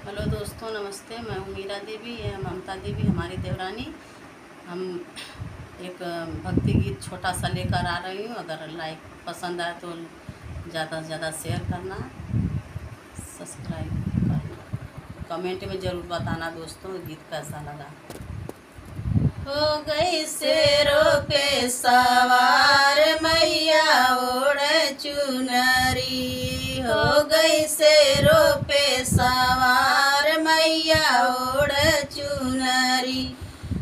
Hello दोस्तों, नमस्ते। मैं हूँ मीरा देवी, ये है ममता देवी, हमारी देवरानी। हम एक भक्ति गीत छोटा सा लेकर आ रही हूँ। अगर लाइक पसंद आए तो ज़्यादा से ज़्यादा शेयर करना, सब्सक्राइब करना, कमेंट में ज़रूर बताना दोस्तों गीत कैसा लगा। हो गई शेरों पे सवार मैया ओढ़ चुनरी, हो गई शेरों पे सवार मैया ओढ़ चुनरी,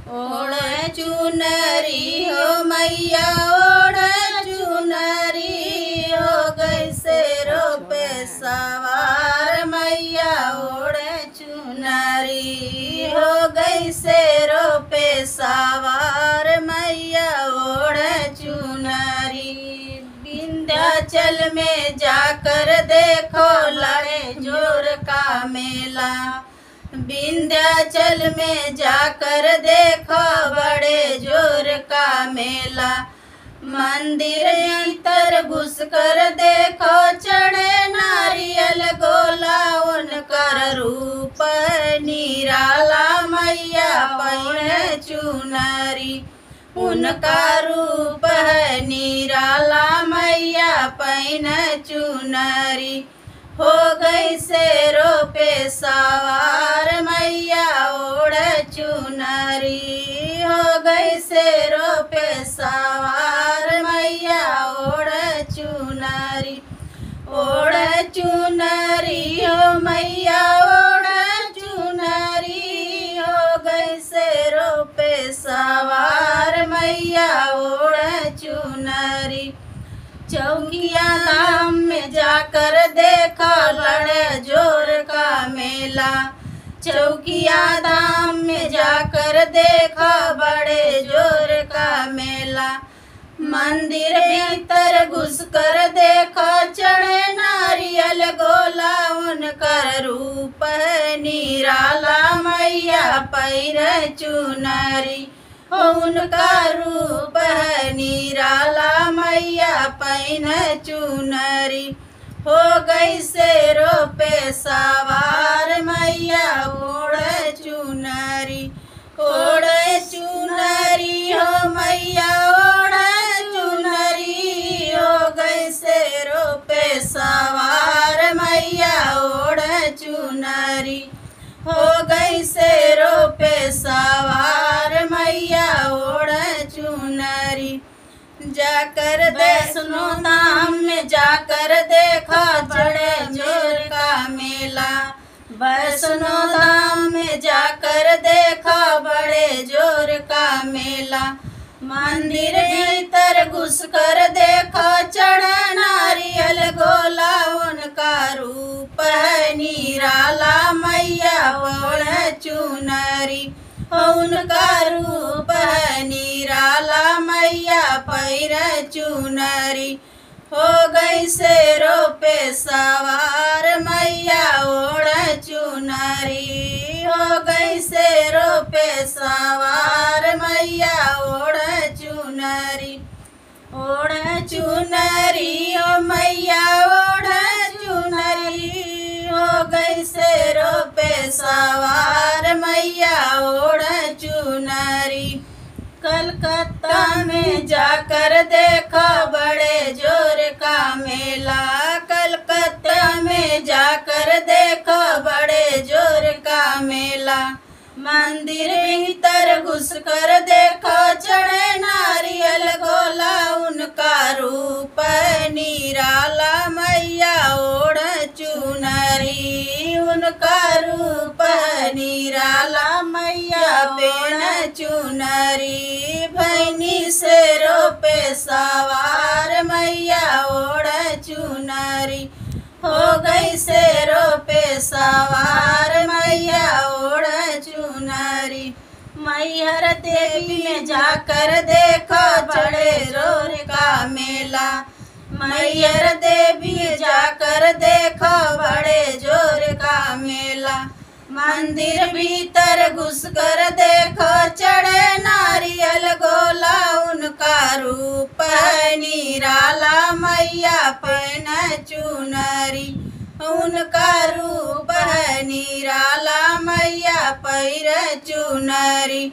ओढ़ चुनरी हो मैया ओढ़ चुनरी, हो गई शेरों पे सवार मैया ओढ़ चुनरी, हो गई शेरों पे सवार मैया ओढ़ चुनरी। विंध्याचल में जाकर देखो लड़े जोर का मेला, विंध्याचल में जाकर देखो बड़े जोर का मेला। मंदिर अंतर घुस कर देखो चढ़े नारियल गोला, उनकर रूप निराला मैया पहिने चुनरी, उनका रूप है निराला मैया पहिने चुनरी। हो गई शेरों पे सवार मैया ओढ़ चुनरी, हो गई शेरों पे सवार मैया ओढ़ चुनरी, ओढ़ चुनरी हो मैया ओढ़ चुनरी, हो गई शेरों पे सवार मैया ओढ़ चुनरी। चौकिया धाम में जाकर देखा लड़े जोर का मेला, चौकिया धाम में जाकर देखा बड़े जोर का मेला। मंदिर भीतर घुस कर देखा चढ़े नारियल गोला, उनकर रूप है निराला मैया पहिरे चुनरी, उनका रूप है निराला मैया पहिने चुनरी। हो गई शेरों पे सवार मैया ओढ़ चुनरी, ओढ़ चुनरी हो मैया ओढ़ चुनरी, हो गई शेरों पे सवार मैया ओढ़ चुनरी, हो गई शेरों पे सवार मैया ओढ़ चुनरी। जाकर वैष्णो धाम में जाकर देखा चढ़े जोर का मेला, वैष्णो धाम में जाकर देखा बड़े जोर का मेला। मंदिर भीतर घुस कर देखा चढ़े नारियल गोला, उनका रूप है निराला मैया ओढ़ चुनरी, उनका रूप है निराला मैया पहिरे चुनरी। हो गई शेरों पे सवार मैया ओढ़ चुनरी, हो गई शेरों पे सवार मैया ओढ़ चुनरी, ओढ़ चुनरी ओ मैया ओढ़ चुनरी, हो गई शेरों पे सवार मैया ओढ़ चुनरी। कलकत्ता में जाकर देखा बड़े जोर का मेला, कलकत्ता में जाकर देखा बड़े जोर का मेला। मंदिर भीतर घुस कर देखा चढ़े नारियल गोला, उनका रूप है निराला मैया ओढ़ चुनरी, उनका रूप है निराला मैया पहिने चुनरी। भैनी शेरों पे सवार मैया ओढ़ चुनरी, हो गई शेरों पे सवार मैया ओढ़ चुनरी। मैहर देवी में जाकर देखा बड़े जोर का मेला, मैहर देवी जाकर देखा बड़े जोर का मेला। मंदिर भीतर घुस कर देखो चढ़े नारियल गोला, उनका रूप है निराला मैया पहिने चुनरी, उनका रूप है निराला। पैरे चुनरी।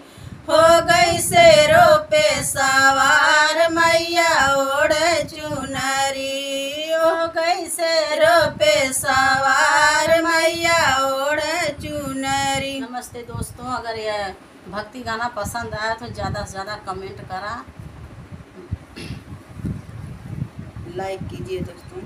हो गई शेरों पे सवार मैया ओढ़े चुनरी। हो गई शेरों पे सवार मैया ओढ़े चुनरी। नमस्ते दोस्तों, अगर यह भक्ति गाना पसंद आया तो ज़्यादा से ज़्यादा कमेंट करा, लाइक कीजिए दोस्तों।